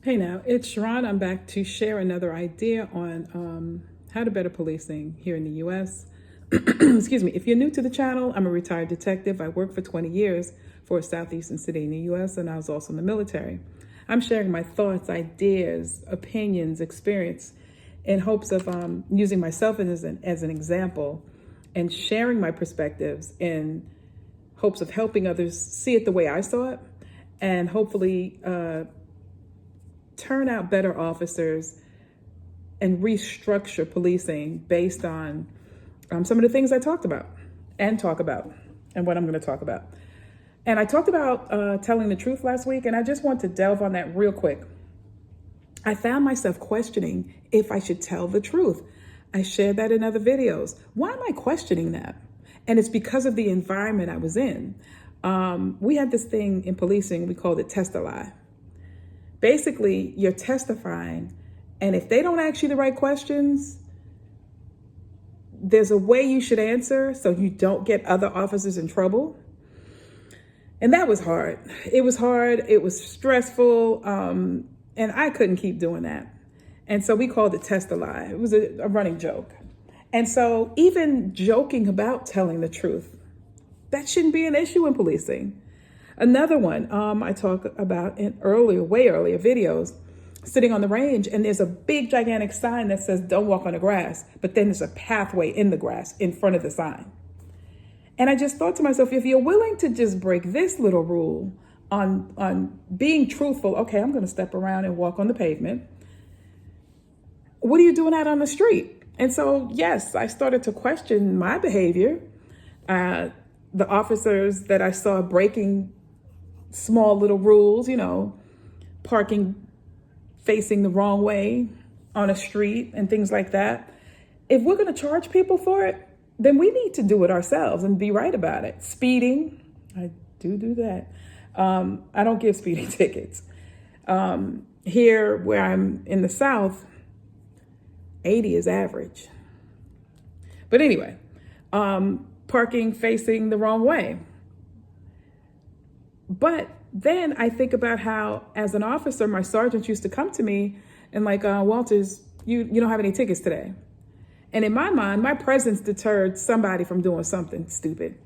Hey now, it's Sharon. I'm back to share another idea on how to better policing here in the US. Excuse me. If you're new to the channel, I'm a retired detective. I worked for 20 years for a southeastern city in the US, and I was also in the military. I'm sharing my thoughts, ideas, opinions, experience in hopes of using myself as an example and sharing my perspectives in hopes of helping others see it the way I saw it and hopefully turn out better officers and restructure policing based on some of the things I talked about and what I'm going to talk about. And I talked about telling the truth last week, and I just want to delve on that real quick. I found myself questioning if I should tell the truth. I shared that in other videos. Why am I questioning that? And it's because of the environment I was in. We had this thing in policing, we called it test a lie. Basically, you're testifying, and if they don't ask you the right questions, there's a way you should answer so you don't get other officers in trouble. And that was hard. It was hard. It was stressful. And I couldn't keep doing that. And so we called it test a lie. It was a running joke. And so even joking about telling the truth, that shouldn't be an issue in policing. Another one I talk about in way earlier videos, sitting on the range, and there's a big gigantic sign that says don't walk on the grass, but then there's a pathway in the grass in front of the sign. And I just thought to myself, if you're willing to just break this little rule on being truthful, okay, I'm going to step around and walk on the pavement. What are you doing out on the street? And so, yes, I started to question my behavior. The officers that I saw breaking small little rules, parking facing the wrong way on a street and things like that. If we're going to charge people for it, then we need to do it ourselves and be right about it. Speeding, I do that. I don't give speeding tickets. Here where I'm in the South, 80 is average. But anyway, parking facing the wrong way. But then I think about how, as an officer, my sergeants used to come to me and like, Walters, you don't have any tickets today. And in my mind, my presence deterred somebody from doing something stupid.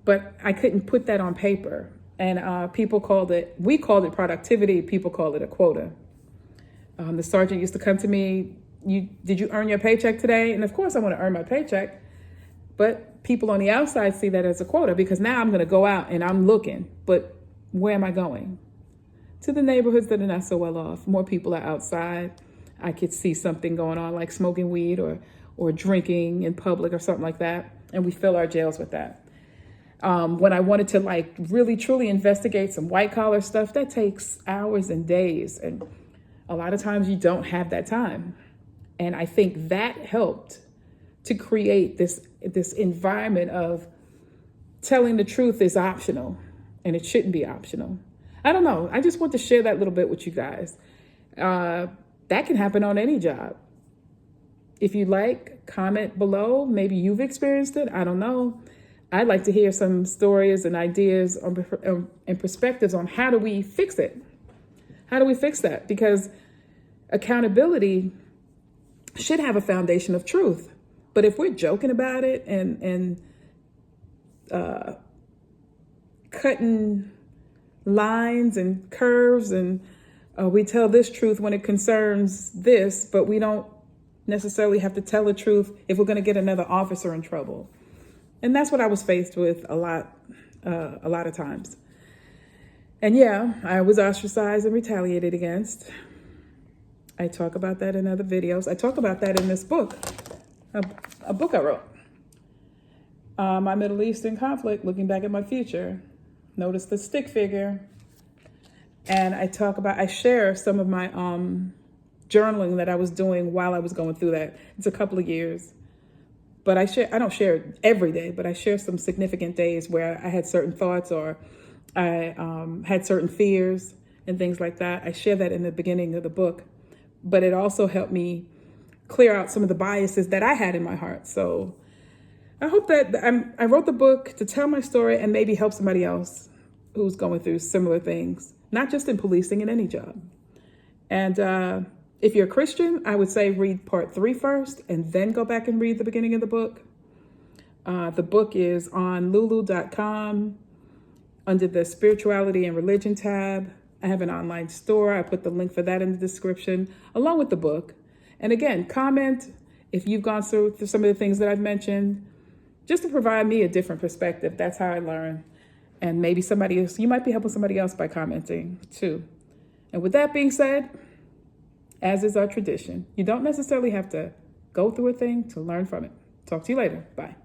But I couldn't put that on paper. And we called it productivity. People called it a quota. The sergeant used to come to me, did you earn your paycheck today? And of course I want to earn my paycheck. But people on the outside see that as a quota because now I'm going to go out and I'm looking. But where am I going? To the neighborhoods that are not so well off. More people are outside. I could see something going on like smoking weed or drinking in public or something like that. And we fill our jails with that. When I wanted to like really truly investigate some white collar stuff, that takes hours and days. And a lot of times you don't have that time. And I think that helped to create this environment of telling the truth is optional and it shouldn't be optional. I don't know. I just want to share that little bit with you guys. That can happen on any job. If you like, comment below. Maybe you've experienced it. I don't know. I'd like to hear some stories and ideas and perspectives on how do we fix it? How do we fix that? Because accountability should have a foundation of truth. But if we're joking about it and cutting lines and curves and we tell this truth when it concerns this, but we don't necessarily have to tell the truth if we're going to get another officer in trouble. And that's what I was faced with a lot of times. And yeah, I was ostracized and retaliated against. I talk about that in other videos. I talk about that in this book, a book I wrote. My Middle Eastern conflict, looking back at my future. Notice the stick figure. And I share some of my journaling that I was doing while I was going through that. It's a couple of years. But I don't share it every day, but I share some significant days where I had certain thoughts or I had certain fears and things like that. I share that in the beginning of the book. But it also helped me clear out some of the biases that I had in my heart. So I hope that I wrote the book to tell my story and maybe help somebody else who's going through similar things, not just in policing, in any job. And if you're a Christian, I would say read part 3 first and then go back and read the beginning of the book. The book is on lulu.com under the spirituality and religion tab. I have an online store. I put the link for that in the description along with the book. And again, comment if you've gone through some of the things that I've mentioned, just to provide me a different perspective. That's how I learn. And maybe somebody else, you might be helping somebody else by commenting too. And with that being said, as is our tradition, you don't necessarily have to go through a thing to learn from it. Talk to you later. Bye.